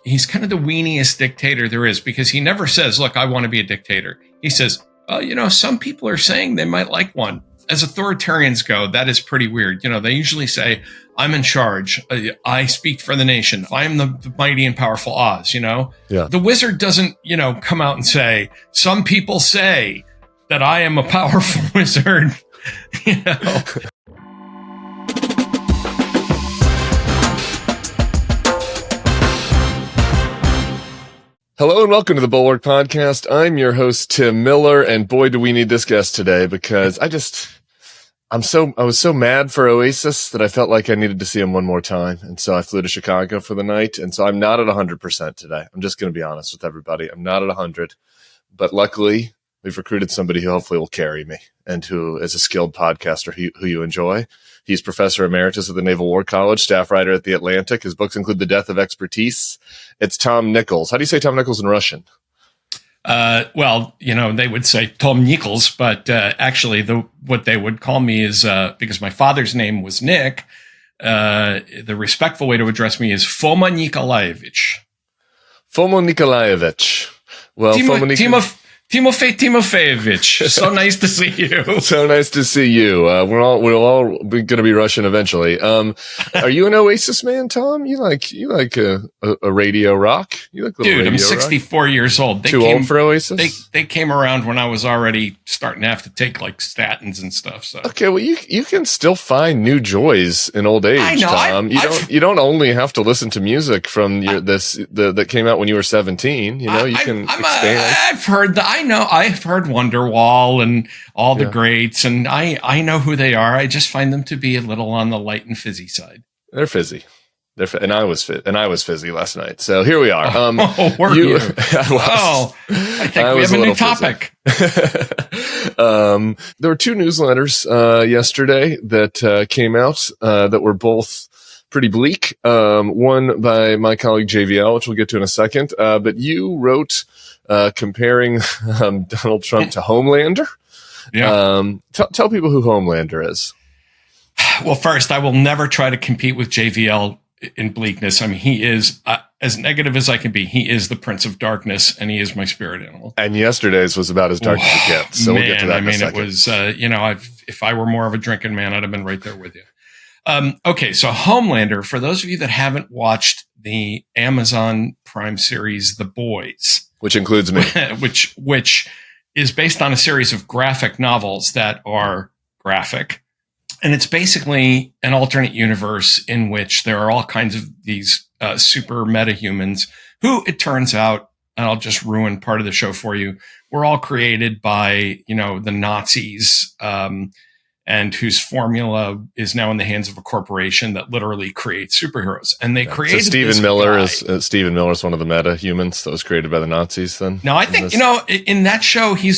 he's kind of the weeniest dictator there is, because he never says, look, I want to be a dictator. He says, some people are saying they might like one. As authoritarians go, that is pretty weird. They usually say, I'm in charge. I speak for the nation. I am the mighty and powerful Oz, Yeah. The wizard doesn't, come out and say, some people say that I am a powerful wizard, Hello and welcome to the Bulwark Podcast. I'm your host, Tim Miller, and boy, do we need this guest today because I was so mad for Oasis that I felt like I needed to see him one more time. And so I flew to Chicago for the night. And so I'm not at 100% today. I'm just going to be honest with everybody. I'm not at 100, but luckily we've recruited somebody who hopefully will carry me and who is a skilled podcaster who you enjoy. He's professor emeritus at the Naval War College, staff writer at The Atlantic. His books include The Death of Expertise. It's Tom Nichols. How do you say Tom Nichols in Russian? They would say Tom Nichols, but actually what they would call me is, because my father's name was Nick, the respectful way to address me is Foma Nikolaevich. Foma Nikolaevich. Well, Timofey Timofeyevich, so nice to see you. So nice to see you. We're all going to be Russian eventually. Are you an Oasis man, Tom? You like a radio rock? You like Dude, I'm 64 years old. Too old for Oasis? They came around when I was already starting to have to take like statins and stuff. So okay, well you can still find new joys in old age, I know, Tom. You don't only have to listen to music from that came out when you were 17. You can expand. I've heard Wonderwall and all the greats, and I know who they are. I just find them to be a little on the light and fizzy side. They're fizzy. And I was fizzy last night. So here we are. Were you? I think we have a new topic. There were two newsletters yesterday that came out that were both pretty bleak. One by my colleague JVL, which we'll get to in a second. But you wrote comparing Donald Trump to Homelander. Yeah. Tell people who Homelander is. Well, first, I will never try to compete with JVL in bleakness. I mean, he is as negative as I can be. He is the Prince of Darkness, and he is my spirit animal. And yesterday's was about as dark as it gets. So we'll get to that in a second. It was, if I were more of a drinking man, I'd have been right there with you. Okay, so Homelander, for those of you that haven't watched the Amazon Prime series, The Boys, which includes me, which is based on a series of graphic novels that are graphic. And it's basically an alternate universe in which there are all kinds of these super metahumans who, it turns out, and I'll just ruin part of the show for you, were all created by, the Nazis, and whose formula is now in the hands of a corporation that literally creates superheroes. And they created Stephen Miller is one of the meta-humans that was created by the Nazis then? No, I think, in that show, he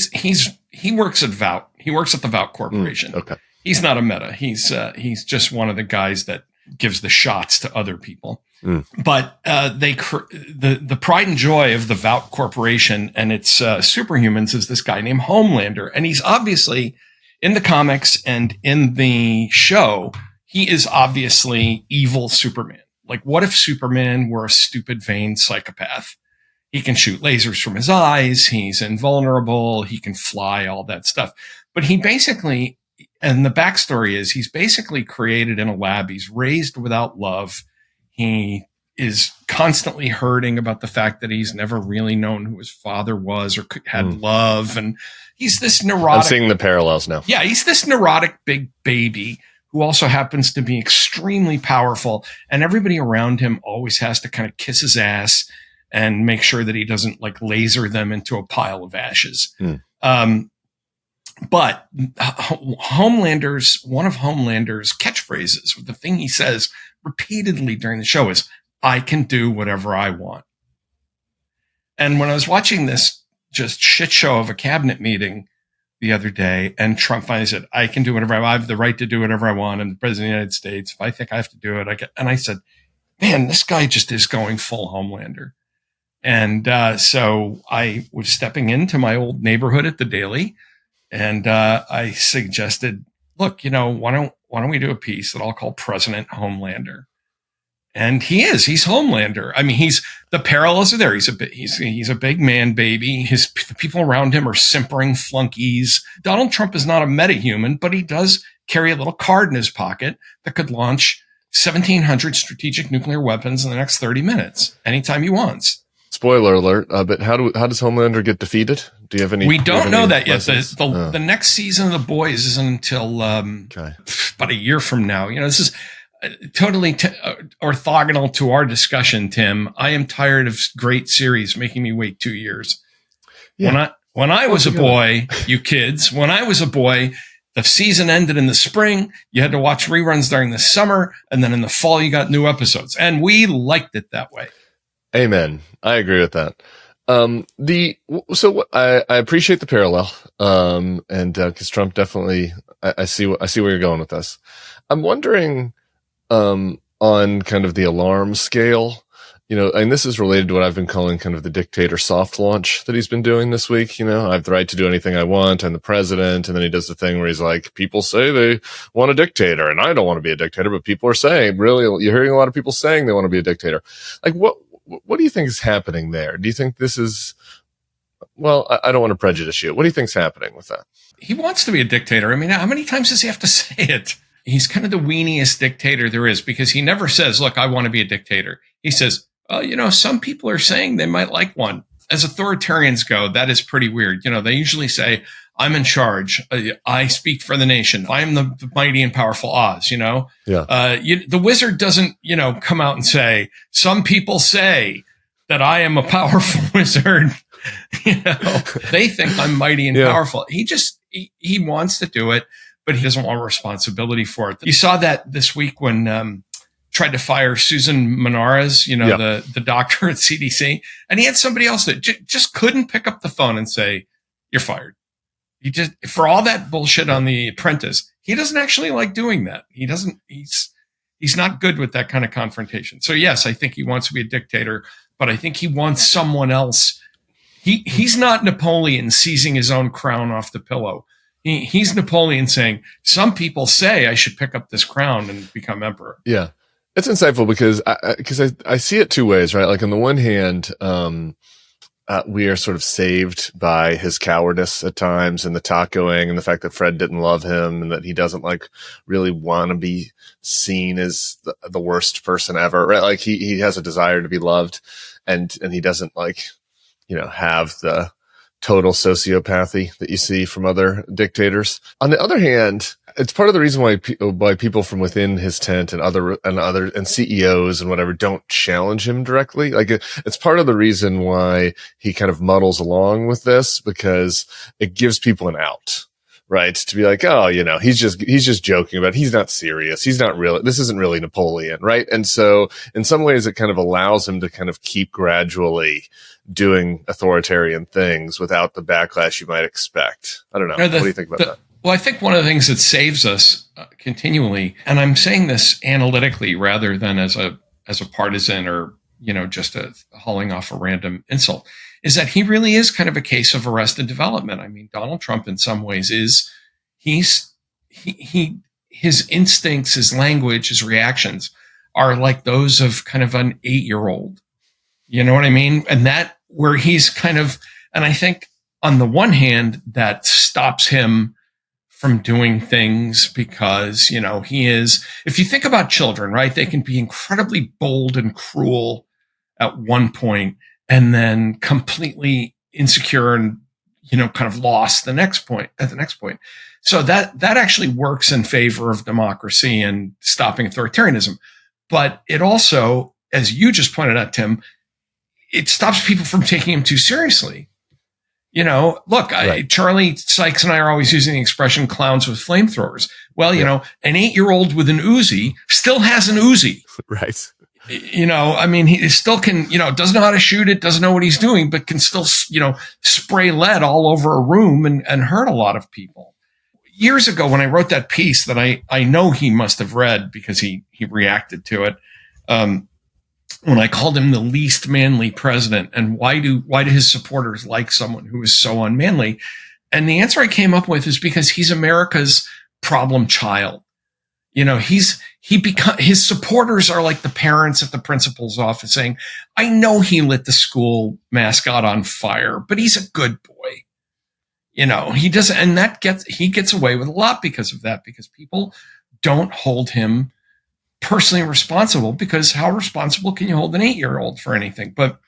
works at Vought. He works at the Vought Corporation. Okay. He's not a meta. He's just one of the guys that gives the shots to other people. But the pride and joy of the Vought Corporation and its superhumans is this guy named Homelander. And he's obviously, in the comics and in the show, he is obviously evil Superman. Like, what if Superman were a stupid, vain psychopath? He can shoot lasers from his eyes. He's invulnerable. He can fly, all that stuff. But he basically, and the backstory is, he's basically created in a lab. He's raised without love. He is constantly hurting about the fact that he's never really known who his father was or had love. And he's this neurotic. I'm seeing the parallels now. Yeah, he's this neurotic big baby who also happens to be extremely powerful. And everybody around him always has to kind of kiss his ass and make sure that he doesn't like laser them into a pile of ashes. But one of Homelander's catchphrases, the thing he says repeatedly during the show is, I can do whatever I want. And when I was watching this just shit show of a cabinet meeting the other day, and Trump finally said, I can do whatever I want. I have the right to do whatever I want. I'm the president of the United States. If I think I have to do it, and I said, man, this guy just is going full Homelander. And so I was stepping into my old neighborhood at the Daily, and I suggested, look, why don't we do a piece that I'll call President Homelander? And he's Homelander. I mean, the parallels are there. He's a big man baby. The people around him are simpering flunkies. Donald Trump is not a metahuman, but he does carry a little card in his pocket that could launch 1,700 strategic nuclear weapons in the next 30 minutes, anytime he wants. Spoiler alert, but how does Homelander get defeated? Do you have any? We don't know that yet. Lessons? The next season of The Boys isn't until about a year from now. This is totally orthogonal to our discussion, Tim. I am tired of great series making me wait 2 years. Yeah. When I was a boy, you kids, when I was a boy, the season ended in the spring. You had to watch reruns during the summer, and then in the fall, you got new episodes. And we liked it that way. Amen. I agree with that. I appreciate the parallel. And because Trump definitely, I see where you're going with this. I'm wondering, on kind of the alarm scale, and this is related to what I've been calling kind of the dictator soft launch that he's been doing this week. I have the right to do anything I want. I'm the president. And then he does the thing where he's like, people say they want a dictator, and I don't want to be a dictator, but people are saying, really, you're hearing a lot of people saying they want to be a dictator. Like, what do you think is happening there? Do you think this is, well, I don't want to prejudice you. What do you think's happening with that? He wants to be a dictator. I mean, how many times does he have to say it? He's kind of the weeniest dictator there is, because he never says, look, I want to be a dictator. He says, some people are saying they might like one. As authoritarians go, that is pretty weird. They usually say, I'm in charge. I speak for the nation. I am the mighty and powerful Oz, Yeah. The wizard doesn't, come out and say, some people say that I am a powerful wizard. They think I'm mighty and powerful. He wants to do it, but he doesn't want responsibility for it. You saw that this week when, tried to fire Susan Menares, the doctor at CDC, and he had somebody else that just couldn't pick up the phone and say, you're fired. He just, for all that bullshit on The Apprentice, he doesn't actually like doing that. He's not good with that kind of confrontation. So yes, I think he wants to be a dictator, but I think he wants someone else. He's not Napoleon seizing his own crown off the pillow. He's Napoleon saying, some people say I should pick up this crown and become emperor. Yeah. It's insightful because I see it two ways, right? Like on the one hand, we are sort of saved by his cowardice at times and the tacoing and the fact that Fred didn't love him and that he doesn't like really want to be seen as the worst person ever, right? Like he has a desire to be loved and he doesn't like, have the total sociopathy that you see from other dictators. On the other hand, it's part of the reason why people from within his tent and other CEOs and whatever don't challenge him directly. Like it's part of the reason why he kind of muddles along with this, because it gives people an out, right? To be like, oh, he's just joking about it. He's not serious. He's not real. This isn't really Napoleon, right? And so in some ways it kind of allows him to kind of keep gradually doing authoritarian things without the backlash you might expect. I don't know. What do you think about that? Well, I think one of the things that saves us continually, and I'm saying this analytically rather than as a partisan or, just a hauling off a random insult, is that he really is kind of a case of arrested development. I mean, Donald Trump in some ways his instincts, his language, his reactions are like those of kind of an 8-year-old. You know what I mean? And that where he's kind of, and I think on the one hand, that stops him from doing things because, he is, if you think about children, right, they can be incredibly bold and cruel at one point and then completely insecure and, kind of lost at the next point. So that actually works in favor of democracy and stopping authoritarianism. But it also, as you just pointed out, Tim, it stops people from taking him too seriously. Look, right. Charlie Sykes and I are always using the expression clowns with flamethrowers. Well, an 8-year-old with an Uzi still has an Uzi. Right. He still can, doesn't know how to shoot it, doesn't know what he's doing, but can still, spray lead all over a room and hurt a lot of people. Years ago, when I wrote that piece that I know he must have read because he reacted to it, when I called him the least manly president, and why do his supporters like someone who is so unmanly? And the answer I came up with is because he's America's problem child. his supporters are like the parents at the principal's office saying, I know he lit the school mascot on fire, but he's a good boy. He doesn't, and he gets away with a lot because of that, because people don't hold him personally responsible, because how responsible can you hold an 8-year-old for anything? But,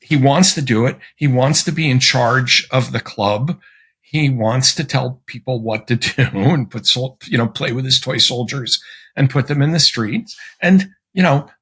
he wants to do it. He wants to be in charge of the club. He wants to tell people what to do and play with his toy soldiers and put them in the streets. And,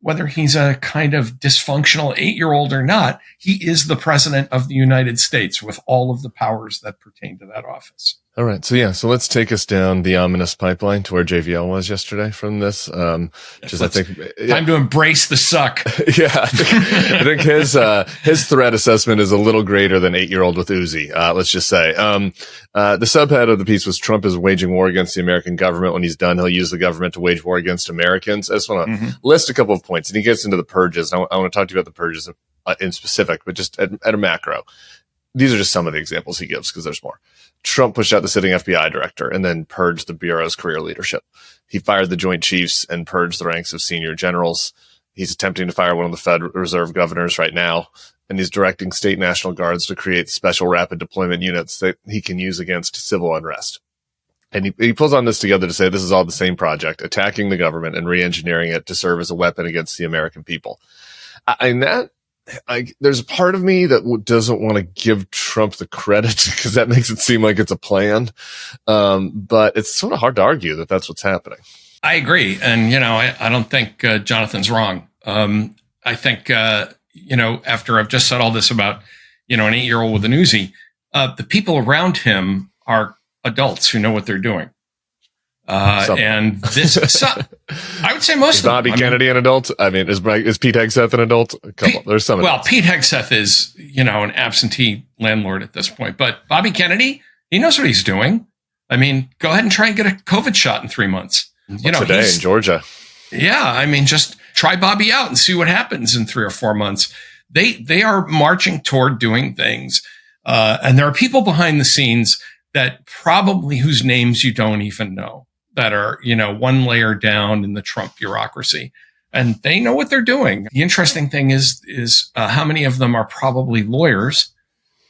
whether he's a kind of dysfunctional 8-year-old or not, he is the president of the United States with all of the powers that pertain to that office. All right. So let's take us down the ominous pipeline to where JVL was yesterday from this. Time to embrace the suck. Yeah. I think his threat assessment is a little greater than 8-year-old with Uzi. Let's just say, the subhead of the piece was Trump is waging war against the American government. When he's done, he'll use the government to wage war against Americans. I just want to list a couple of points, and he gets into the purges. I want to talk to you about the purges in specific, but just at a macro. These are just some of the examples he gives, because there's more. Trump pushed out the sitting FBI director and then purged the Bureau's career leadership. He fired the Joint Chiefs and purged the ranks of senior generals. He's attempting to fire one of the Federal Reserve governors right now, and he's directing state National Guards to create special rapid deployment units that he can use against civil unrest. And he pulls on this together to say this is all the same project, attacking the government and re-engineering it to serve as a weapon against the American people. There's a part of me that doesn't want to give Trump the credit, because that makes it seem like it's a plan. But it's sort of hard to argue that that's what's happening. I agree. And, I don't think Jonathan's wrong. I think, after I've just said all this about, an 8-year-old with an Uzi, the people around him are adults who know what they're doing. And this, I would say most is of Bobby Kennedy an adult? I mean, is Pete Hegseth an adult? A couple. There's some. Well, Pete Hegseth is, an absentee landlord at this point, but Bobby Kennedy, he knows what he's doing. I mean, go ahead and try and get a COVID shot in 3 months. Today in Georgia. Yeah. I mean, just try Bobby out and see what happens in 3 or 4 months. They are marching toward doing things. And there are people behind the scenes that probably whose names you don't even know, that are, one layer down in the Trump bureaucracy, and they know what they're doing. The interesting thing is how many of them are probably lawyers.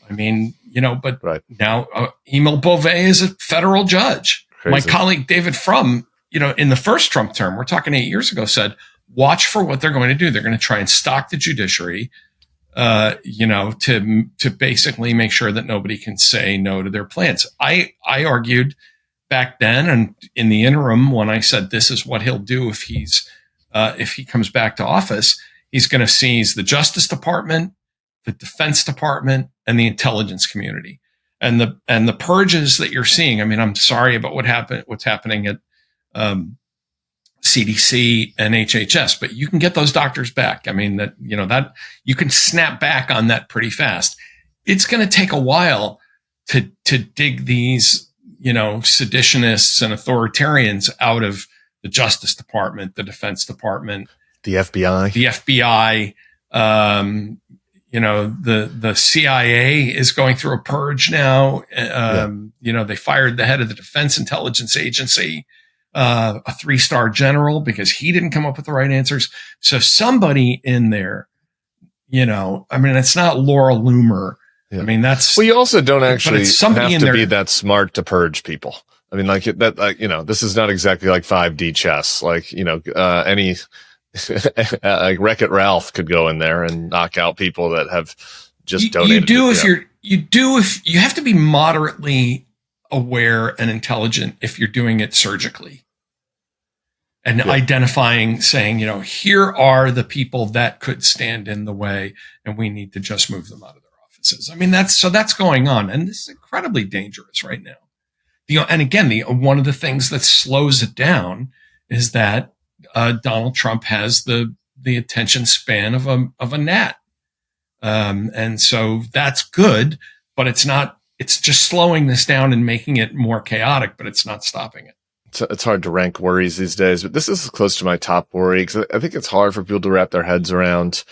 I mean, but right. Now Emil Beauvais is a federal judge. Crazy. My colleague David Frum, in the first Trump term, we're talking 8 years ago, said, watch for what they're going to do. They're going to try and stock the judiciary, to basically make sure that nobody can say no to their plans. I argued back then, and in the interim, when I said this is what he'll do if he comes back to office, he's going to seize the Justice Department, the Defense Department, and the intelligence community. And the purges that you're seeing. I mean, I'm sorry about what's happening at CDC and HHS, but you can get those doctors back. I mean, that you can snap back on that pretty fast. It's going to take a while to dig these seditionists and authoritarians out of the Justice Department, the Defense Department, the FBI, the CIA is going through a purge now. They fired the head of the Defense Intelligence Agency, a 3-star general, because he didn't come up with the right answers. So somebody in there, it's not Laura Loomer. Yeah. I mean, you also don't actually have to be that smart to purge people. I mean, this is not exactly like 5D chess. Any like Wreck-It Ralph could go in there and knock out people that have just donated. You have to be moderately aware and intelligent if you're doing it surgically. And identifying, saying, here are the people that could stand in the way, and we need to just move them out of there. I mean, that's going on, and this is incredibly dangerous right now. And again, one of the things that slows it down is that Donald Trump has the attention span of a gnat, and so that's good, but it's not. It's just slowing this down and making it more chaotic, but it's not stopping it. It's hard to rank worries these days, but this is close to my top worry, because I think it's hard for people to wrap their heads around.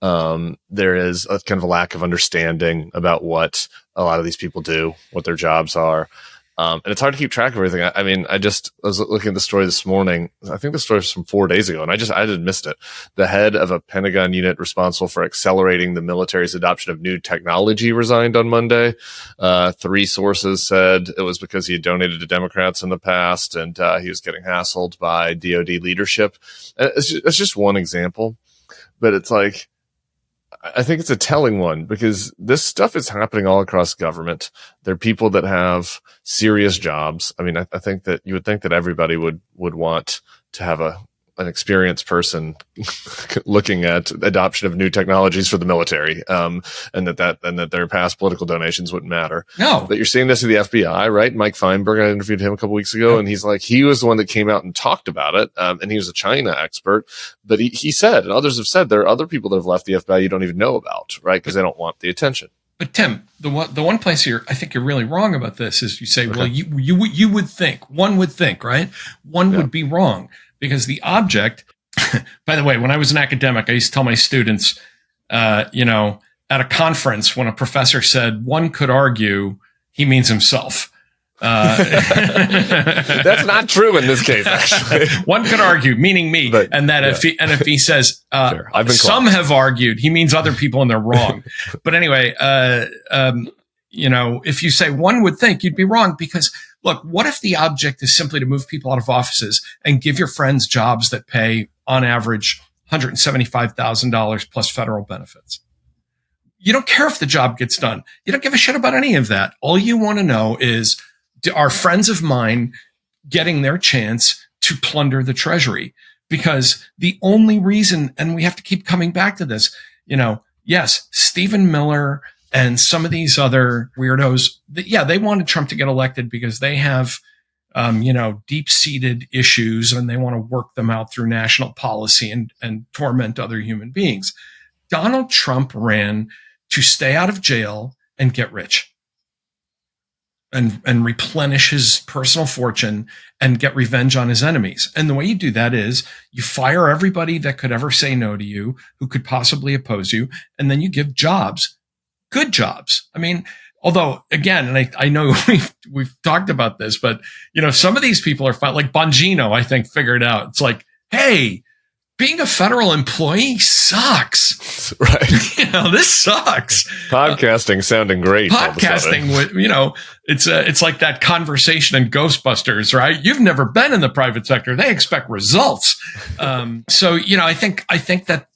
There is a kind of a lack of understanding about what a lot of these people do, what their jobs are. And it's hard to keep track of everything. I mean, I was looking at the story this morning. I think the story was from 4 days ago, and I had missed it. The head of a Pentagon unit responsible for accelerating the military's adoption of new technology resigned on Monday. 3 sources said it was because he had donated to Democrats in the past, and he was getting hassled by DoD leadership. It's just one example, but it's like, I think it's a telling one because this stuff is happening all across government. There are people that have serious jobs. I mean, I think that you would think that everybody would want to have an experienced person looking at adoption of new technologies for the military, and that their past political donations wouldn't matter. No, but you're seeing this in the FBI, right? Mike Feinberg, I interviewed him a couple weeks ago, and he's like, he was the one that came out and talked about it, and he was a China expert. But he said, and others have said, there are other people that have left the FBI you don't even know about, right? Because they don't want the attention. But Tim, the one place I think you're really wrong about this is you say, okay, well, you would think, one would think, right? One would be wrong. Because the object, by the way, when I was an academic, I used to tell my students, at a conference, when a professor said one could argue, he means himself. That's not true in this case, actually. One could argue, mening me, but, and that if he says some have argued, he means other people and they're wrong. But anyway, if you say one would think, you'd be wrong because. Look, what if the object is simply to move people out of offices and give your friends jobs that pay, on average, $175,000 plus federal benefits? You don't care if the job gets done. You don't give a shit about any of that. All you want to know is, are friends of mine getting their chance to plunder the treasury? Because the only reason, and we have to keep coming back to this, yes, Stephen Miller and some of these other weirdos, they wanted Trump to get elected because they have, deep-seated issues and they want to work them out through national policy and torment other human beings. Donald Trump ran to stay out of jail and get rich and replenish his personal fortune and get revenge on his enemies. And the way you do that is you fire everybody that could ever say no to you, who could possibly oppose you, and then you give jobs. Good jobs. I mean, although again, and I know we've talked about this, but some of these people are fine. Like Bongino, I think figured out. It's like, hey, being a federal employee sucks. Right. This sucks. Podcasting sounding great. Podcasting with, it's like that conversation in Ghostbusters, right? You've never been in the private sector. They expect results. So, I think that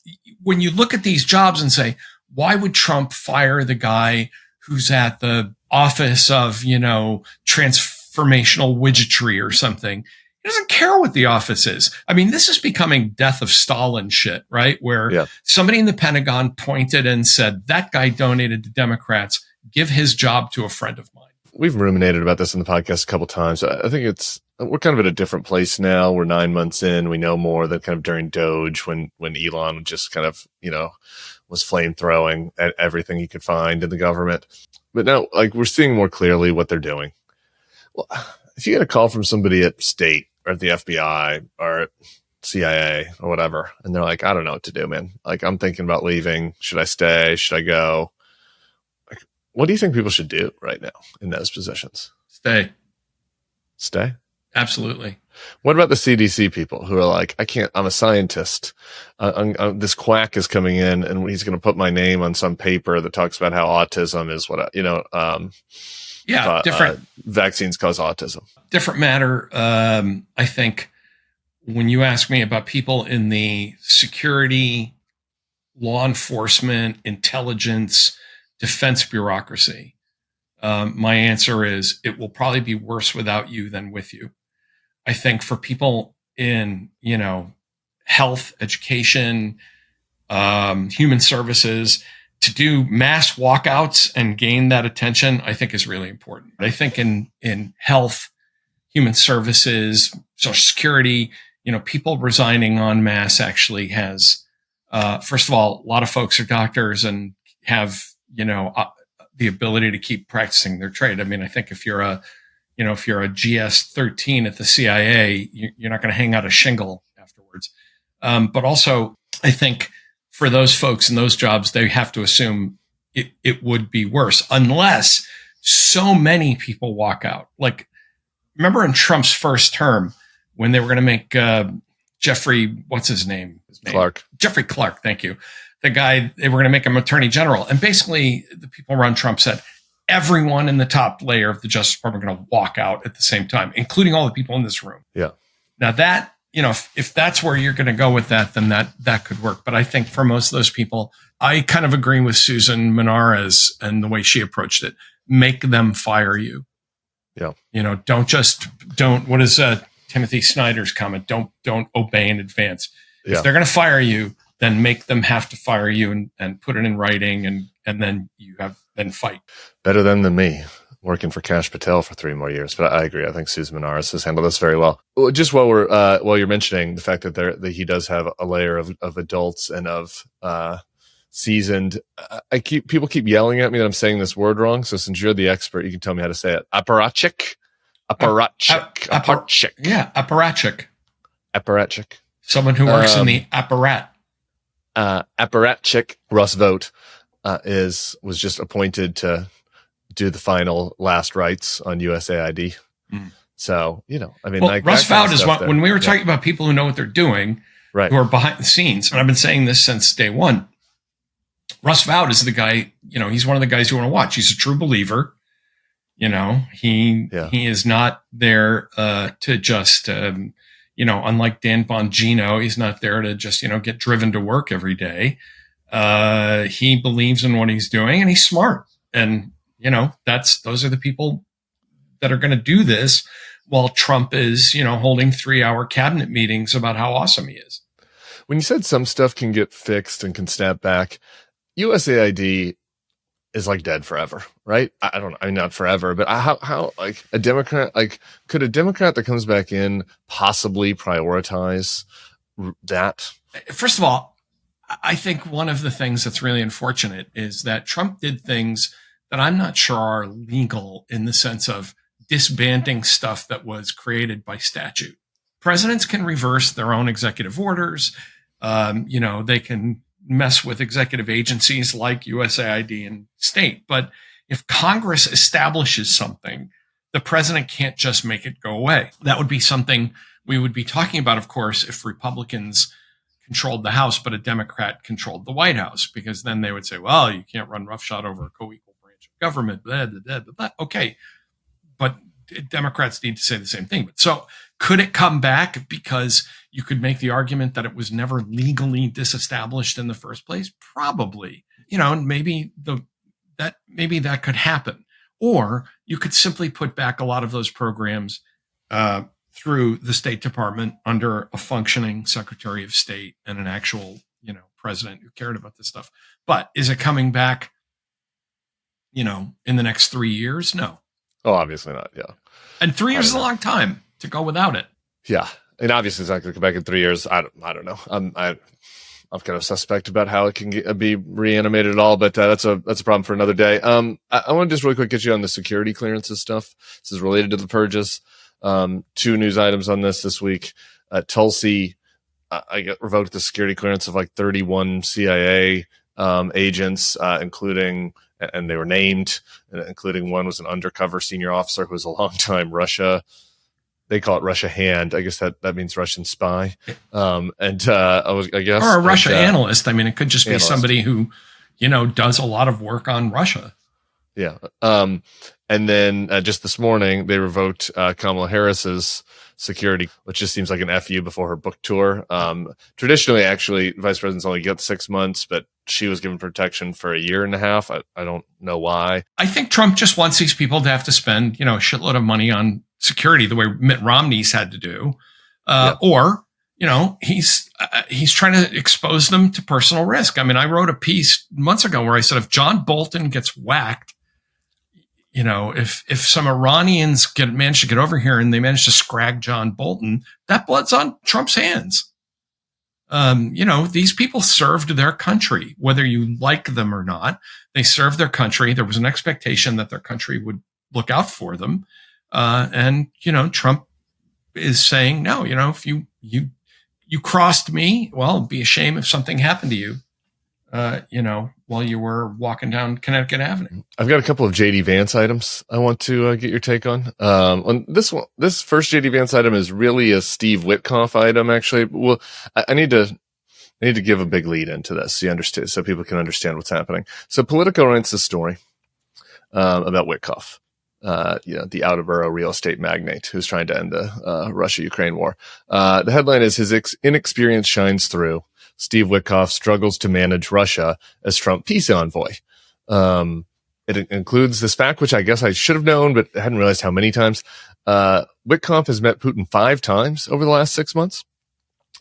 when you look at these jobs and say, why would Trump fire the guy who's at the office of, transformational widgetry or something? He doesn't care what the office is. I mean, this is becoming Death of Stalin shit, right? Where somebody in the Pentagon pointed and said, that guy donated to Democrats, give his job to a friend of mine. We've ruminated about this in the podcast a couple times. I think we're kind of at a different place now. We're 9 months in. We know more than kind of during Doge when Elon just kind of, was flame throwing at everything he could find in the government. But now, we're seeing more clearly what they're doing. Well, if you get a call from somebody at state or at the FBI or at CIA or whatever, and they're like, I don't know what to do, man. I'm thinking about leaving. Should I stay? Should I go? What do you think people should do right now in those positions? Stay. Absolutely. What about the CDC people who are like, I'm a scientist. This quack is coming in and he's going to put my name on some paper that talks about how autism is different vaccines cause autism. Different matter. I think when you ask me about people in the security, law enforcement, intelligence, defense bureaucracy, my answer is it will probably be worse without you than with you. I think for people in, health, education, human services, to do mass walkouts and gain that attention, I think is really important. I think in health, human services, social security, people resigning en masse actually has, first of all, a lot of folks are doctors and have, the ability to keep practicing their trade. I mean, I think if you're a GS-13 at the CIA, you're not going to hang out a shingle afterwards. But also, I think for those folks in those jobs, they have to assume it would be worse unless so many people walk out. Like remember in Trump's first term when they were going to make Jeffrey, what's his name? Clark. Jeffrey Clark, thank you. The guy, they were going to make him attorney general. And basically, the people around Trump said, everyone in the top layer of the Justice Department are going to walk out at the same time, including all the people in this room. Yeah. Now that, if that's where you're going to go with that, then that could work. But I think for most of those people, I kind of agree with Susan Menares and the way she approached it. Make them fire you. Yeah. Don't, what is Timothy Snyder's comment? Don't obey in advance. Yeah. If they're going to fire you, then make them have to fire you and put it in writing and then then fight. Better them than me, working for Kash Patel for 3 more years. But I agree. I think Susan Menares has handled this very well. Just while you're mentioning the fact that he does have a layer of adults and of seasoned, people keep yelling at me that I'm saying this word wrong. So since you're the expert, you can tell me how to say it. Apparatchik. Yeah, apparatchik. Someone who works in the apparat. Apparatchik Russ Vogt was just appointed to do the final last rites on USAID. So, Russ Vogt is when we were talking about people who know what they're doing, right, who are behind the scenes, and I've been saying this since day one. Russ Vogt is the guy, he's one of the guys you want to watch. He's a true believer. He is not there to just unlike Dan Bongino, he's not there to just, get driven to work every day. He believes in what he's doing and he's smart. And, those are the people that are going to do this while Trump is, holding 3-hour cabinet meetings about how awesome he is. When you said some stuff can get fixed and can snap back, USAID is like dead forever, right? Not forever, but how like a Democrat, could a Democrat that comes back in possibly prioritize that? First of all, I think one of the things that's really unfortunate is that Trump did things that I'm not sure are legal in the sense of disbanding stuff that was created by statute. Presidents can reverse their own executive orders. They can mess with executive agencies like USAID and state. But if Congress establishes something, the president can't just make it go away. That would be something we would be talking about, of course, if Republicans controlled the House, but a Democrat controlled the White House, because then they would say, well, you can't run roughshod over a co-equal branch of government. Blah, blah, blah, blah, blah. Okay. But Democrats need to say the same thing. So could it come back because you could make the argument that it was never legally disestablished in the first place? Probably, maybe that could happen. Or you could simply put back a lot of those programs through the State Department under a functioning Secretary of State and an actual, president who cared about this stuff. But is it coming back, in the next 3 years? No. Oh, obviously not. Yeah. And 3 years is a long time to go without it. Yeah. And obviously it's not going to come back in 3 years. I don't know. I'm kind of suspect about how it can be reanimated at all, but that's a problem for another day. I want to just really quick get you on the security clearances stuff. This is related to the purges. 2 news items on this week. Tulsi, I got revoked the security clearance of 31 CIA agents, including, and they were named, including one was an undercover senior officer who was a longtime Russia. They call it Russia hand. I guess that means Russian spy. Or a Russia analyst. It could just be somebody who, does a lot of work on Russia. Yeah. And then just this morning, they revoked Kamala Harris's security, which just seems like an FU before her book tour. Traditionally, actually, vice presidents only get 6 months, but she was given protection for 1.5 years. I don't know why. I think Trump just wants these people to have to spend, a shitload of money on security the way Mitt Romney's had to do. Or, he's trying to expose them to personal risk. I wrote a piece months ago where I said, if John Bolton gets whacked, if some Iranians manage to get over here and they manage to scrag John Bolton, that blood's on Trump's hands. These people served their country, whether you like them or not. They served their country. There was an expectation that their country would look out for them. And Trump is saying, no, if you crossed me, well, it'd be a shame if something happened to you. while you were walking down Connecticut Avenue. I've got a couple of JD Vance items I want to get your take on. On this one, this first JD Vance item is really a Steve Witkoff item. Actually, well, I need to give a big lead into this so you understand, so people can understand what's happening. So Politico writes a story about Witkoff, the Attleboro real estate magnate who's trying to end the Russia-Ukraine war. The headline is "His inexperience shines through. Steve Witkoff struggles to manage Russia as Trump peace envoy." It includes this fact, which I guess I should have known, but I hadn't realized how many times. Witkoff has met Putin 5 times over the last 6 months.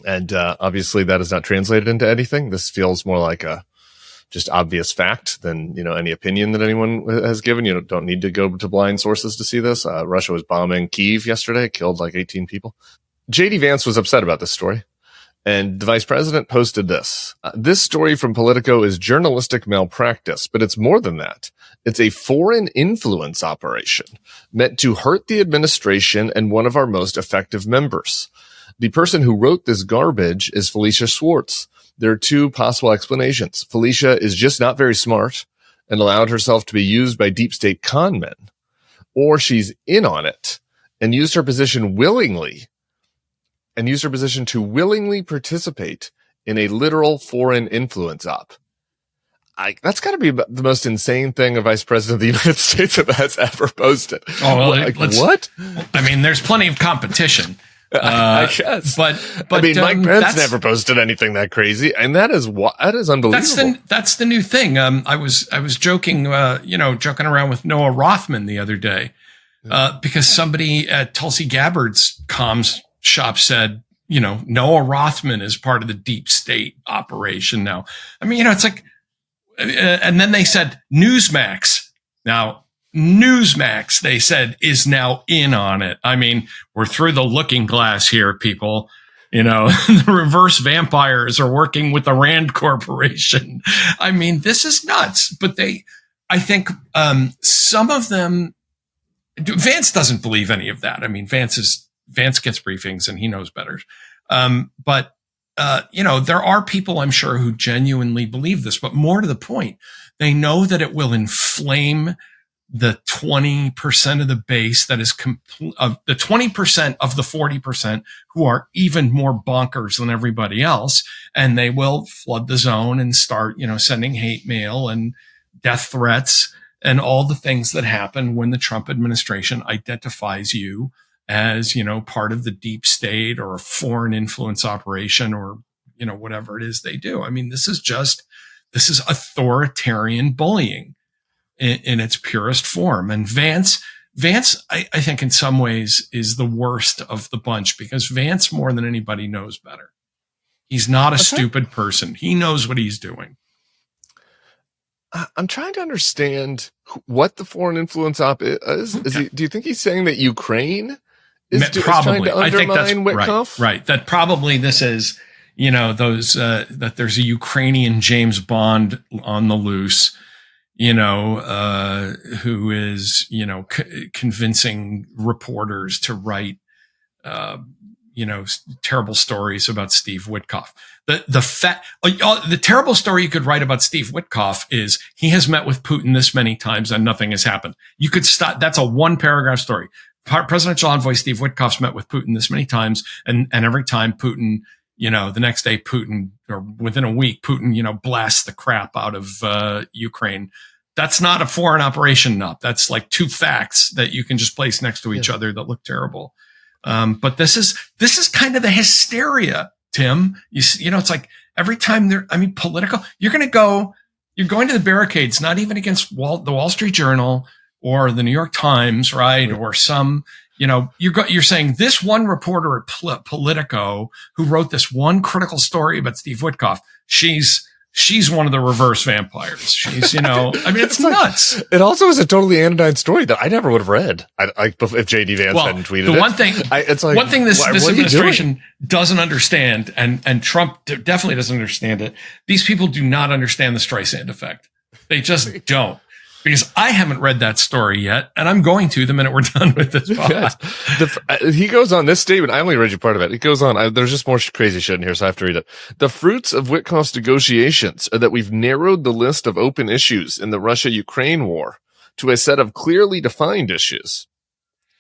And obviously that is not translated into anything. This feels more like a just obvious fact than, any opinion that anyone has given. You don't need to go to blind sources to see this. Russia was bombing Kyiv yesterday, killed like 18 people. JD Vance was upset about this story. And the vice president posted this. This story from Politico is journalistic malpractice, but it's more than that. It's a foreign influence operation meant to hurt the administration and one of our most effective members. The person who wrote this garbage is Felicia Schwartz. There are 2 possible explanations. Felicia is just not very smart and allowed herself to be used by deep state con men, or she's in on it and used her position to willingly participate in a literal foreign influence op. That's got to be the most insane thing a vice president of the United States has ever posted. Oh, well, what? I mean, there's plenty of competition. I guess, but Mike Pence never posted anything that crazy, and that is unbelievable. That's the new thing. I was joking, joking around with Noah Rothman the other day, because somebody at Tulsi Gabbard's comms shop said, Noah Rothman is part of the deep state operation now. I mean, it's like, and then they said Newsmax. Now, Newsmax, they said, is now in on it. I mean, we're through the looking glass here, people. The reverse vampires are working with the Rand Corporation. I mean, this is nuts. But I think some of them, Vance doesn't believe any of that. I mean, Vance gets briefings and he knows better. But there are people, I'm sure, who genuinely believe this. But more to the point, they know that it will inflame the 20% of the base that is the 20% of the 40% who are even more bonkers than everybody else. And they will flood the zone and start, sending hate mail and death threats and all the things that happen when the Trump administration identifies you as, part of the deep state or a foreign influence operation or, whatever it is they do. I mean, this is authoritarian bullying in its purest form. And Vance, I think in some ways is the worst of the bunch because Vance more than anybody knows better. He's not a stupid person. He knows what he's doing. I'm trying to understand what the foreign influence op is. Okay. Do you think he's saying that Ukraine is trying to undermine Witkoff? Right. That probably this is, that there's a Ukrainian James Bond on the loose, who is, convincing reporters to write, terrible stories about Steve Witkoff. The terrible story you could write about Steve Witkoff is he has met with Putin this many times and nothing has happened. You could stop. That's a 1-paragraph story. Presidential envoy Steve Witkoff's met with Putin this many times, and every time Putin, the next day Putin, or within a week, Putin, blasts the crap out of Ukraine. That's not a foreign operation up. That's like 2 facts that you can just place next to each other that look terrible. But this is kind of the hysteria, Tim. It's like every time political, you're going to the barricades, not even against the Wall Street Journal or the New York Times, right? Or some, you're saying this one reporter at Politico who wrote this one critical story about Steve Witkoff, she's one of the reverse vampires. She's, it's nuts. It also is a totally anodyne story that I never would have read. If JD Vance hadn't tweeted it. One thing this administration doesn't understand, and Trump definitely doesn't understand it. These people do not understand the Streisand effect. They just don't. Because I haven't read that story yet, and I'm going to the minute we're done with this pod. He goes on this statement. I only read you part of it. He goes on. There's just more crazy shit in here, so I have to read it. The fruits of Witkoff's negotiations are that we've narrowed the list of open issues in the Russia-Ukraine war to a set of clearly defined issues.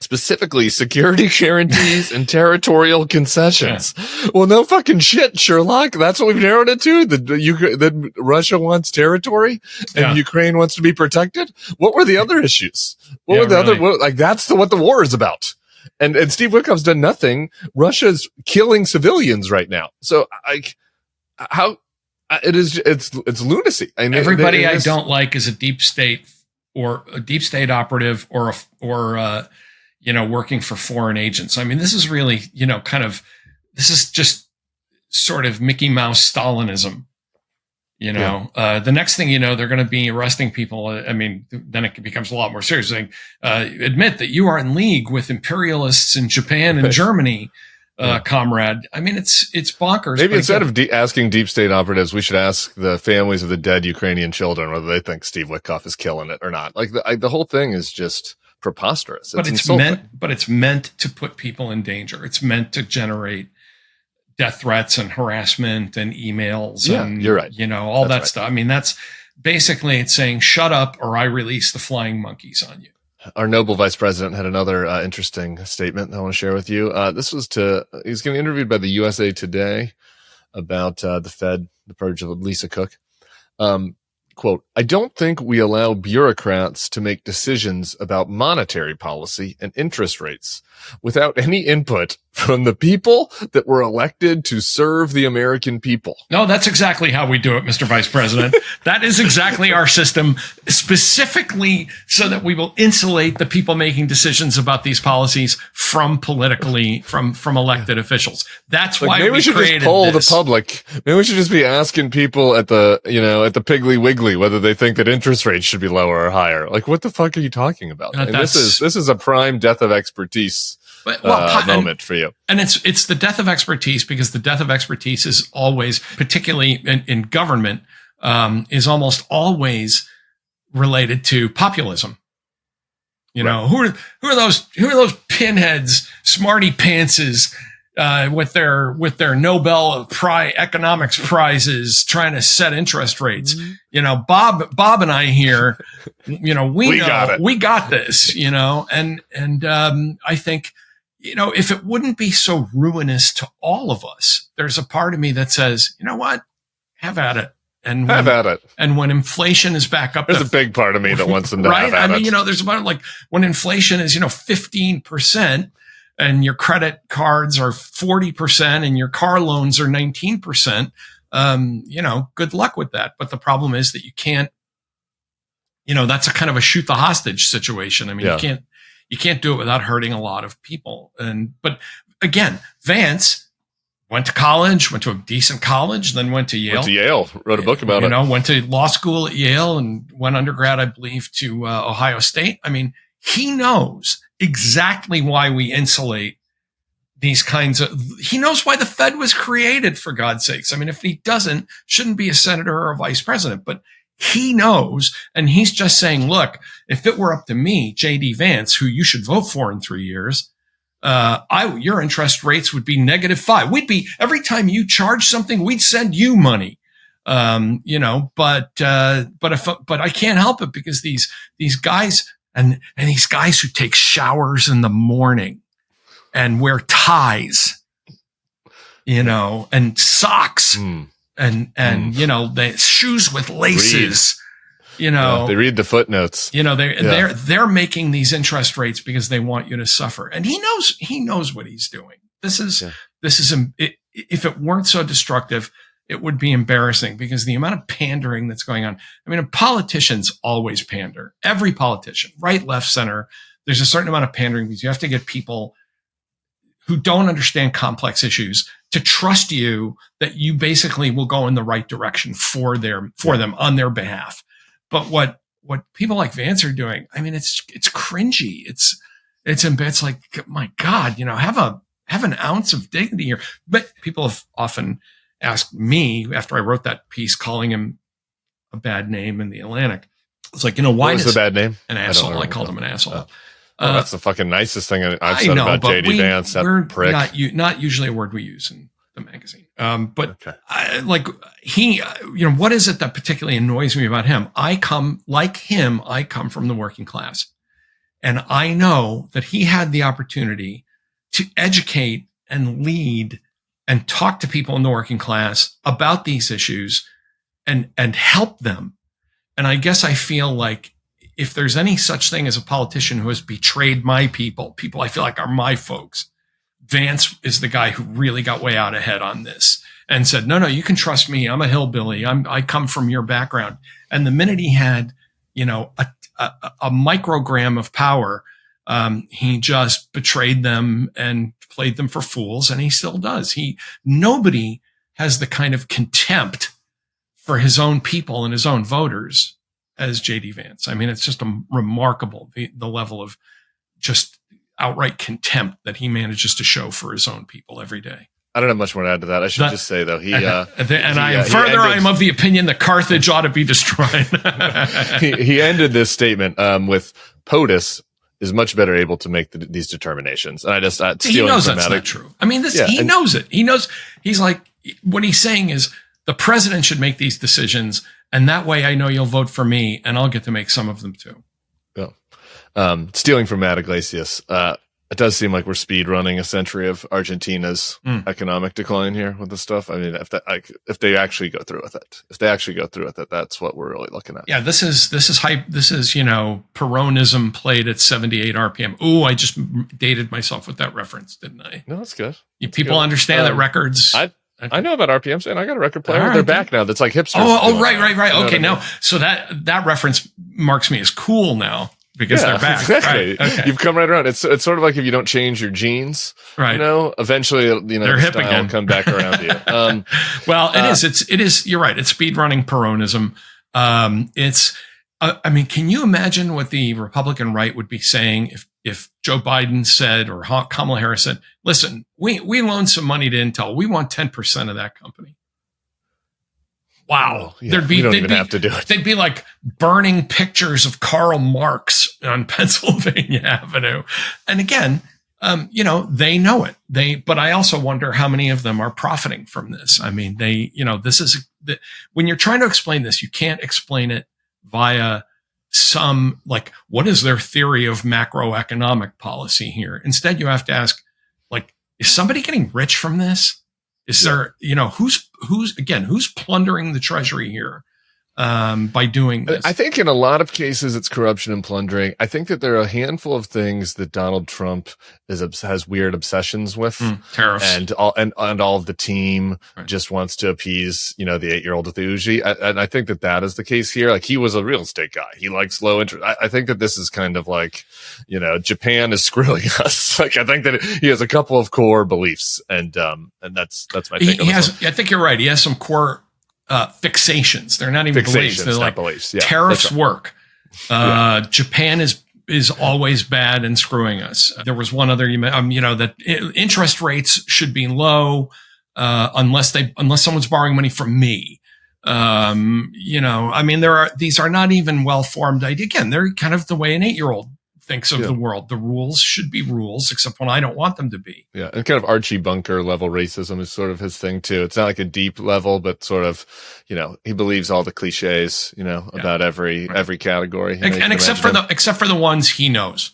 Specifically, security guarantees and territorial concessions. Yeah. Well, no fucking shit, Sherlock. That's what we've narrowed it to. That Russia wants territory and Ukraine wants to be protected. What were the other issues? What were the other? That's what the war is about. And Steve Witkoff's done nothing. Russia's killing civilians right now. So, it's lunacy. I mean, everybody I don't like is a deep state operative or working for foreign agents. I mean, this is really, this is just sort of Mickey Mouse Stalinism. The next thing they're going to be arresting people. I mean, then it becomes a lot more serious. Saying, admit that you are in league with imperialists in Japan and Germany, comrade. I mean, it's bonkers. Maybe instead of asking deep state operatives, we should ask the families of the dead Ukrainian children whether they think Steve Witkoff is killing it or not. Like the whole thing is just preposterous. It's meant to put people in danger. It's meant to generate death threats and harassment and emails. Yeah, and, you're right. All that stuff. I mean, that's basically it's saying, shut up or I release the flying monkeys on you. Our noble vice president had another interesting statement I want to share with you. This was he's getting interviewed by the USA Today about the Fed, the purge of Lisa Cook. Quote, I don't think we allow bureaucrats to make decisions about monetary policy and interest rates without any input from the people that were elected to serve the American people. No, that's exactly how we do it, Mr. Vice President. That is exactly our system, specifically so that we will insulate the people making decisions about these policies from elected officials. That's why maybe we should just poll the public. Maybe we should just be asking people at the Piggly Wiggly whether they think that interest rates should be lower or higher. Like, what the fuck are you talking about? This is a prime death of expertise moment for you. And it's the death of expertise, because the death of expertise is always, particularly in government, is almost always related to populism. Who are those pinheads, smarty pantses, with their Nobel economics prizes trying to set interest rates. Bob and I here, we got this, and I think, if it wouldn't be so ruinous to all of us, there's a part of me that says, you know what, have at it. And when inflation is back up, there's a big part of me that wants them to have at it. There's about when inflation is, 15%, and your credit cards are 40% and your car loans are 19%, good luck with that. But the problem is that you can't, that's a kind of a shoot the hostage situation. I mean, you can't do it without hurting a lot of people. But again, Vance went to college, went to a decent college, then went to Yale. Wrote a book about it. Went to law school at Yale and went undergrad, I believe, to Ohio State. I mean, he knows exactly why we insulate these kinds of, he knows why the Fed was created, for God's sakes. I mean, if he doesn't, shouldn't be a senator or a vice president, but he knows. And he's just saying, look, if it were up to me, JD Vance, who you should vote for in 3 years, your interest rates would be -5. We'd be, every time you charge something, we'd send you money. But I can't help it, because these guys and these guys who take showers in the morning and wear ties, and socks and the shoes with laces, they read the footnotes, they're making these interest rates because they want you to suffer. And he knows what he's doing. This is if it weren't so destructive, it would be embarrassing, because the amount of pandering that's going on. I mean, politicians always pander. Every politician, right, left, center, there's a certain amount of pandering, because you have to get people who don't understand complex issues to trust you that you basically will go in the right direction for them on their behalf. But what people like Vance are doing, I mean, it's cringy. It's like, my God, have an ounce of dignity here. But people have often asked me, after I wrote that piece calling him a bad name in the Atlantic, It's like, why what was the bad name? An asshole. I called him an asshole. That's the fucking nicest thing I've said about JD Vance. That prick. Not usually a word we use in the magazine. But what is it that particularly annoys me about him? I come from the working class, and I know that he had the opportunity to educate and lead and talk to people in the working class about these issues and help them. And I guess I feel like if there's any such thing as a politician who has betrayed my people I feel like are my folks, Vance is the guy who really got way out ahead on this and said, no, you can trust me. I'm a hillbilly. I come from your background. And the minute he had, a microgram of power, he just betrayed them and played them for fools. And he still does. Nobody has the kind of contempt for his own people and his own voters as JD Vance. I mean, it's just remarkable, the level of just outright contempt that he manages to show for his own people every day. I don't have much more to add to that. I should just say, though, I'm of the opinion that Carthage ought to be destroyed. he ended this statement with POTUS is much better able to make these determinations. And he knows that's not true. I mean, he knows it. He knows. He's like, what he's saying is the president should make these decisions, and that way I know you'll vote for me, and I'll get to make some of them too. Yeah. Stealing from Matt Iglesias, it does seem like we're speed running a century of Argentina's economic decline here with this stuff. I mean, if they actually go through with it, that's what we're really looking at. Yeah, this is hype. This is, Peronism played at 78 RPM. Ooh, I just dated myself with that reference, didn't I? No, that's good. People understand that records. I know about RPMs, and I got a record player. Right. They're back now. That's like hipsters. Right. Okay, now, so that reference marks me as cool now. Because they're back. Exactly. Right. Okay. You've come right around. It's sort of like if you don't change your genes, right? Eventually, they're hip again. Will come back around to you. Well, it is. You're right. It's speedrunning Peronism. I mean, can you imagine what the Republican right would be saying if Joe Biden said, or Kamala Harris said, listen, we loaned some money to Intel. We want 10% of that company. Wow. Yeah, we don't even have to do it. They'd be like burning pictures of Karl Marx on Pennsylvania Avenue. And again, they know it. But I also wonder how many of them are profiting from this. I mean, when you're trying to explain this, you can't explain it via some, like, what is their theory of macroeconomic policy here? Instead, you have to ask, like, is somebody getting rich from this? Is there, who's plundering the treasury here by doing this? I think in a lot of cases it's corruption and plundering. I think that there are a handful of things that Donald Trump has weird obsessions with. Tariffs. And all of the team just wants to appease, the 8-year-old with the Uji. And I think that is the case here. Like, he was a real estate guy. He likes low interest. I think that this is kind of like, Japan is screwing us. Like, I think that he has a couple of core beliefs, and that's my take on this. I think you're right. He has some core fixations. They're not even beliefs. They're like beliefs. Yeah, tariffs work. Japan is always bad and screwing us. There was one other, that interest rates should be low unless someone's borrowing money from me. I mean, these are not even well-formed ideas. Again, they're kind of the way an 8-year-old thinks of the world. The rules should be rules, except when I don't want them to be. Yeah, and kind of Archie Bunker level racism is sort of his thing too. It's not like a deep level, but sort of, he believes all the cliches, about every category. And except for the ones he knows.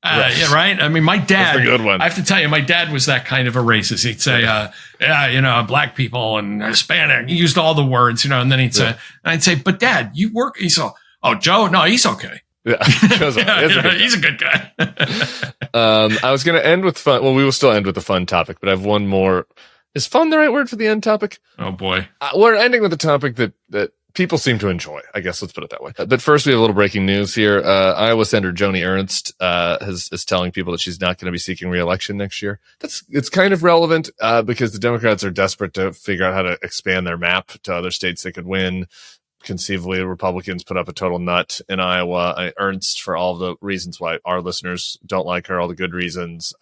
Right. Yeah, right. I mean, my dad. That's a good one. I have to tell you, my dad was that kind of a racist. He'd say, black people and Hispanic. He used all the words, and then he'd say, and I'd say, but Dad, you work. He said, oh, Joe, no, he's okay. Yeah, he's a good guy. I was going to end with fun. Well, we will still end with the fun topic, but I have one more. Is fun the right word for the end topic? Oh boy, we're ending with a topic that people seem to enjoy. I guess let's put it that way. But first, we have a little breaking news here. Iowa Senator Joni Ernst is telling people that she's not going to be seeking re-election next year. It's kind of relevant because the Democrats are desperate to figure out how to expand their map to other states they could win. conceivably Republicans put up a total nut in Iowa. Ernst, for all the reasons why our listeners don't like her, all the good reasons,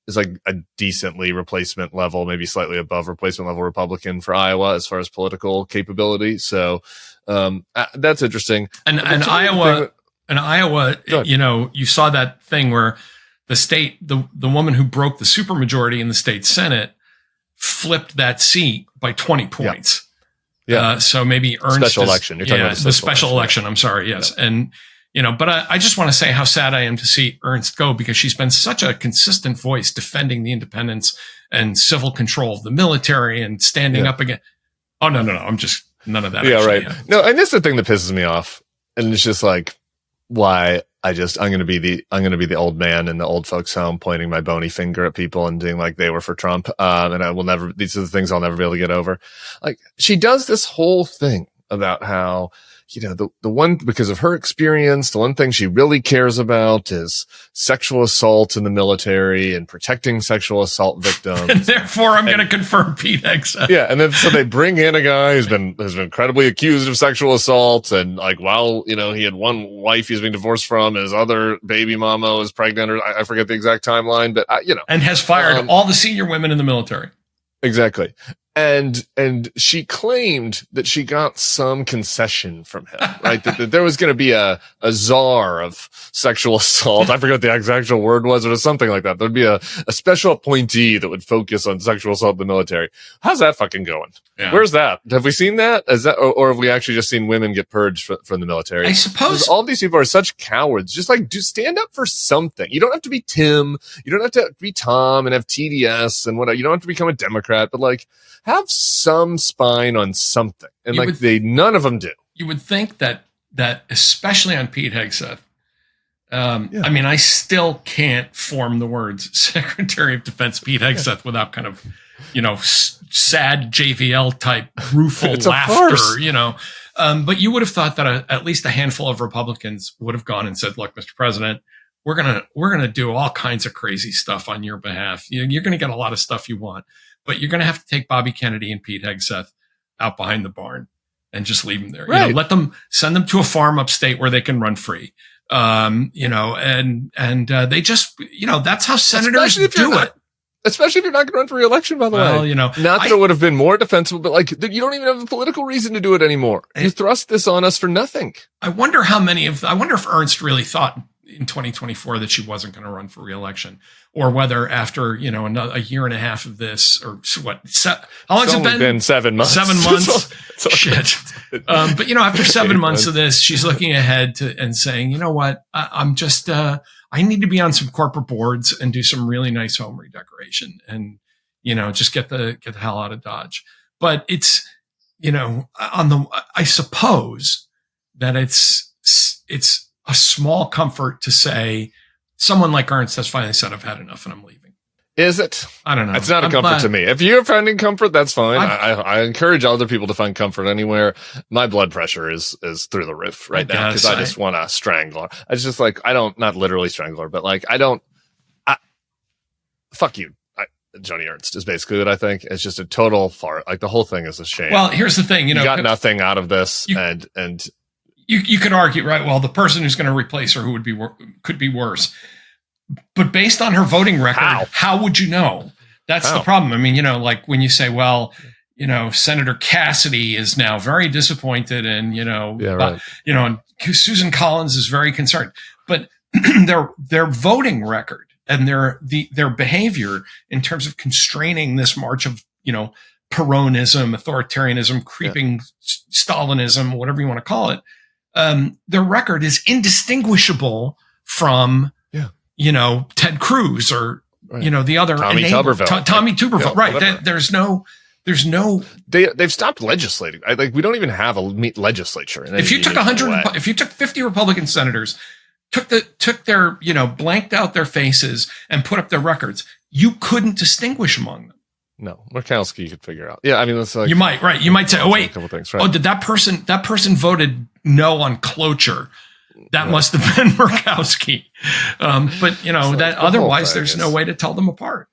is like a decently replacement level, maybe slightly above replacement level Republican for Iowa as far as political capability. So that's interesting. And Iowa, you saw that thing where the woman who broke the supermajority in the state Senate flipped that seat by 20 points. Yeah. So maybe Ernst special election. You're talking about the special election. I'm sorry. Yes. Yeah. And, but I just want to say how sad I am to see Ernst go, because she's been such a consistent voice defending the independence and civil control of the military and standing up against. Oh, no. I'm just none of that. Yeah. Right. No. And this is the thing that pisses me off. And it's just like, why I'm going to be the old man in the old folks home pointing my bony finger at people and doing like they were for Trump. And I will never, these are the things I'll never be able to get over. Like, she does this whole thing about how, the one, because of her experience, the one thing she really cares about is sexual assault in the military and protecting sexual assault victims. And therefore, I'm going to confirm Pete Hegseth. Yeah. And then, so they bring in a guy has been credibly accused of sexual assault. And like, while, he had one wife he's being divorced from, his other baby mama was pregnant, or I forget the exact timeline, but and has fired all the senior women in the military. Exactly. And she claimed that she got some concession from him, right? that there was going to be a czar of sexual assault. I forget what the actual word was, or something like that. There'd be a special appointee that would focus on sexual assault in the military. How's that fucking going? Yeah. Where's that? Have we seen that? Is that, or have we actually just seen women get purged from the military? I suppose all these people are such cowards. Just like, stand up for something. You don't have to be Tim. You don't have to be Tom and have TDS and whatever. You don't have to become a Democrat, but like, have some spine on something. And none of them do. You would think that especially on Pete Hegseth, I still can't form the words Secretary of Defense Pete Hegseth without kind of, sad JVL type rueful laughter, but you would have thought that at least a handful of Republicans would have gone and said, look, Mr. President, we're going to do all kinds of crazy stuff on your behalf. You're going to get a lot of stuff you want, but you're going to have to take Bobby Kennedy and Pete Hegseth out behind the barn and just leave them there. Right. Send them to a farm upstate where they can run free. And they just, that's how senators do it. Especially if you're not going to run for re-election, by the way. Not that it would have been more defensible, but like, you don't even have a political reason to do it another. You thrust this on us for nothing. I wonder if Ernst really thought in 2024 that she wasn't going to run for re-election, or whether after, a year and a half of this, or what, how long has it been? 7 months. 7 months. Shit. But after 7 months of this, she's looking ahead and saying, you know what, I'm just, I need to be on some corporate boards and do some really nice home redecoration and, just get the hell out of Dodge. But it's, I suppose that it's a small comfort to say someone like Ernst has finally said, I've had enough and I'm leaving. Is it? I don't know. It's not a comfort to me. If you're finding comfort, that's fine. I encourage other people to find comfort anywhere. My blood pressure is through the roof right now because I just want to strangle her. It's just like, not literally strangle her, but like, fuck you. Joni Ernst is basically what I think. It's just a total fart. Like, the whole thing is a shame. Well, here's the thing, you got nothing out of this, and you could argue, right? Well, the person who's going to replace her, could be worse. But based on her voting record, how would you know? That's the problem. I mean, like when you say, well, Senator Cassidy is now very disappointed, and and Susan Collins is very concerned. But their voting record and their behavior in terms of constraining this march of Peronism, authoritarianism, creeping Stalinism, whatever you want to call it, their record is indistinguishable from Ted Cruz or the other Tommy Tuberville. Tommy Tuberville, right? There's no. They've stopped legislating. We don't even have a legislature. If you took 100, if you took 50 Republican senators, took their blanked out their faces and put up their records, you couldn't distinguish among them. No, Murkowski you could figure out. Yeah, I mean, that's like, you might, right? You might say, "Oh wait, a couple things, right. Oh, did that person voted no on cloture? That must have been Murkowski." But that otherwise, there's no way to tell them apart.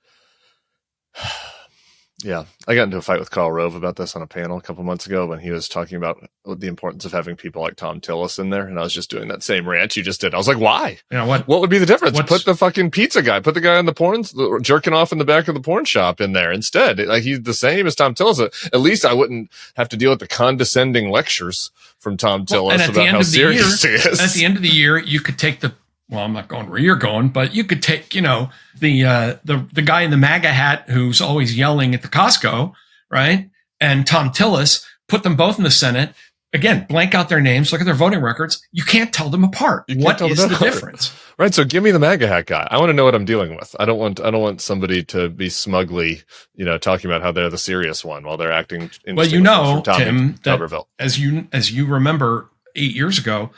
Yeah, I got into a fight with Carl Rove about this on a panel a couple months ago when he was talking about the importance of having people like Tom Tillis in there, and I was just doing that same rant you just did. I was like, why? What would be the difference? Put the fucking pizza guy, put the guy on the porn, jerking off in the back of the porn shop in there instead. Like, he's the same as Tom Tillis. At least I wouldn't have to deal with the condescending lectures from Tom Tillis about how serious he is. At the end of the year, you could take well, I'm not going where you're going, but you could take, the guy in the MAGA hat who's always yelling at the Costco, right? And Tom Tillis, put them both in the Senate. Again, blank out their names, look at their voting records. You can't tell them apart. What is the difference? Right. So give me the MAGA hat guy. I want to know what I'm dealing with. I don't want somebody to be smugly, talking about how they're the serious one while they're acting. Well, Tim, that as you remember 8 years ago,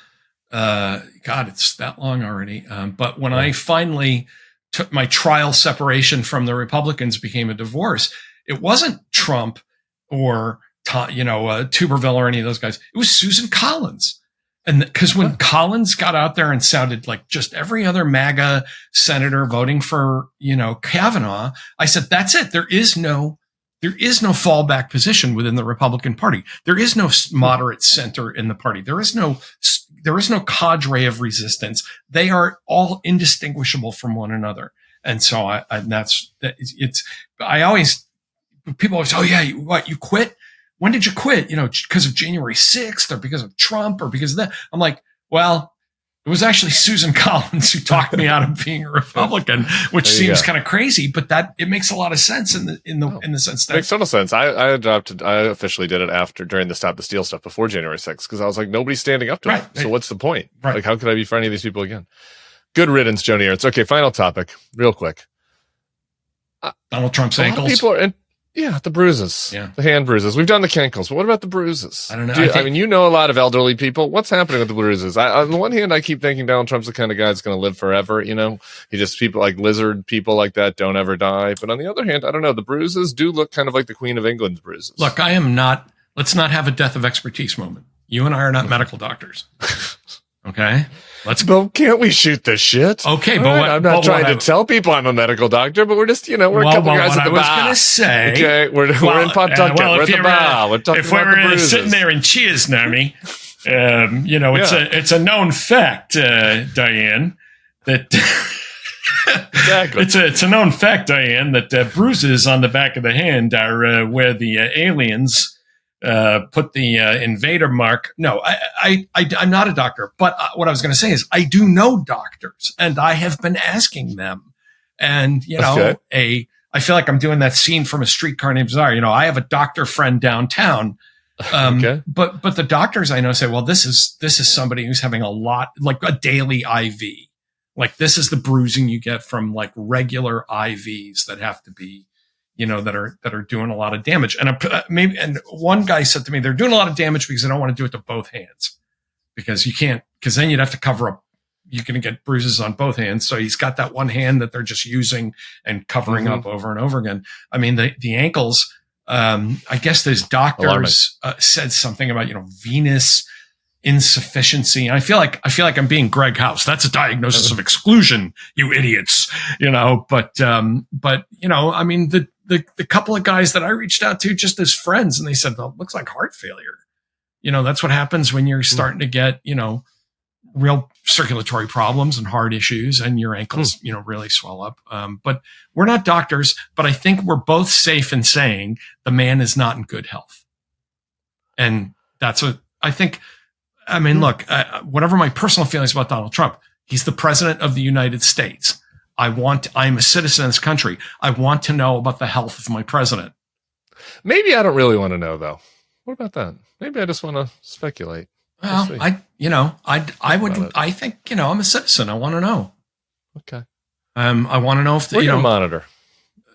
God, it's that long already. But when I finally took my trial separation from the Republicans, became a divorce, it wasn't Trump or, Tuberville or any of those guys. It was Susan Collins. And because when Collins got out there and sounded like just every other MAGA senator voting for, Kavanaugh, I said, that's it. There is no fallback position within the Republican Party. There is no moderate center in the party. There is no cadre of resistance. They are all indistinguishable from one another. And so people always, oh yeah, you quit? When did you quit? Because of January 6th or because of Trump or because of that? I'm like, well, it was actually Susan Collins who talked me out of being a Republican, which seems kind of crazy, but it makes a lot of sense in the sense that makes total sense. I officially did it during the Stop the Steal stuff before January 6th because I was like, nobody's standing up to it. So what's the point? Right. Like, how could I be for any of these people again? Good riddance, Joni Ernst. Okay, final topic, real quick. Donald Trump's ankles. People are the bruises, the hand bruises. We've done the cankles, but what about the bruises? I don't know. I know a lot of elderly people. What's happening with the bruises? On the one hand, I keep thinking Donald Trump's the kind of guy that's going to live forever. People like lizard people like that don't ever die. But on the other hand, I don't know. The bruises do look kind of like the Queen of England's bruises. Look, let's not have a death of expertise moment. You and I are not medical doctors. Okay. Can't we shoot the shit? Okay, I'm not trying to tell people I'm a medical doctor, but we're just, we're a couple guys at the bar. I was going to say, okay, we're in Pawtucket. We're at the bar. We're talking about the bruises. Sitting there in cheers, Nami, it's a known fact, Diane, that exactly. It's a known fact, Diane, that bruises on the back of the hand are where the aliens put the invader mark. No, I'm not a doctor, but what I was going to say is I do know doctors, and I have been asking them. And I feel like I'm doing that scene from A Streetcar Named Desire. I have a doctor friend downtown, but the doctors I know say, well, this is somebody who's having a lot, like a daily IV. Like, this is the bruising you get from like regular IVs that have to be, that are doing a lot of damage. And one guy said to me, they're doing a lot of damage because they don't want to do it to both hands, because then you'd have to cover up. You're going to get bruises on both hands. So he's got that one hand that they're just using and covering up over and over again. I mean, the ankles, I guess those doctors said something about, venous insufficiency. I feel like I'm being Greg House. That's a diagnosis of exclusion, you idiots, but I mean, the couple of guys that I reached out to just as friends, and they said, well, it looks like heart failure. That's what happens when you're starting to get, real circulatory problems and heart issues, and your ankles, really swell up. But we're not doctors, but I think we're both safe in saying the man is not in good health. And that's what I think. I mean, look, whatever my personal feelings about Donald Trump, he's the president of the United States. I'm a citizen of this country. I want to know about the health of my president. Maybe I don't really want to know, though. What about that? Maybe I just want to speculate. Well, I think, I'm a citizen. I want to know. Okay. I want to know if we're going to monitor.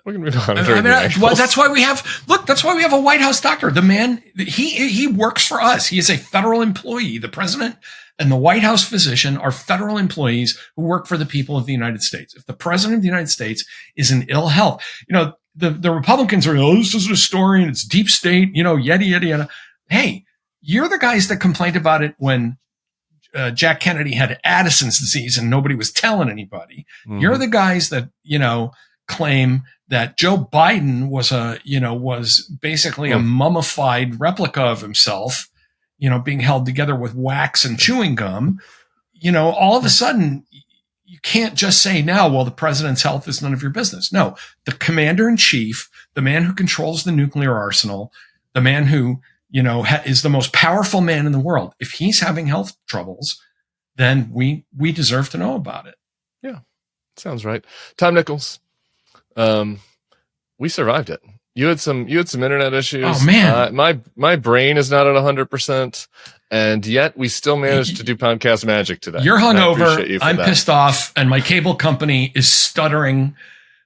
We're going to be monitoring. That's why we have a White House doctor. The man, he works for us. He is a federal employee. The president and the White House physician are federal employees who work for the people of the United States. If the president of the United States is in ill health, the Republicans are, this is a story and it's deep state, yada, yada, yada. Hey, you're the guys that complained about it when Jack Kennedy had Addison's disease and nobody was telling anybody. Mm-hmm. You're the guys that, claim that Joe Biden was basically a mummified replica of himself, being held together with wax and chewing gum, all of a sudden you can't just say now, well, the president's health is none of your business. No, the commander in chief, the man who controls the nuclear arsenal, the man who, is the most powerful man in the world. If he's having health troubles, then we deserve to know about it. Yeah, sounds right. Tom Nichols, we survived it. You had some internet issues. Oh man, my brain is not at 100%, and yet we still managed to do podcast magic today. You're hungover. I'm pissed off, and my cable company is stuttering.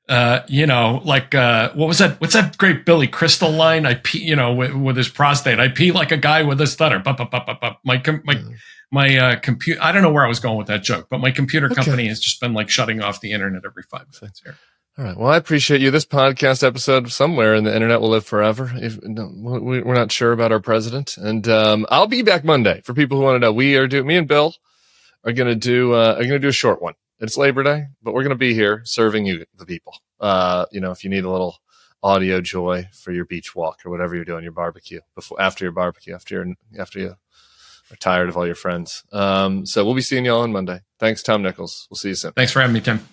What was that? What's that great Billy Crystal line? I pee, with his prostate. I pee like a guy with a stutter. My computer. I don't know where I was going with that joke, but my computer company has just been like shutting off the internet every 5 minutes here. All right. Well, I appreciate you. This podcast episode somewhere in the internet will live forever. We're not sure about our president, and I'll be back Monday for people who want to know. Me and Bill are going to do a short one. It's Labor Day, but we're going to be here serving you, the people. If you need a little audio joy for your beach walk or whatever you're doing, your barbecue after you are tired of all your friends. So we'll be seeing y'all on Monday. Thanks, Tom Nichols. We'll see you soon. Thanks for having me, Tim.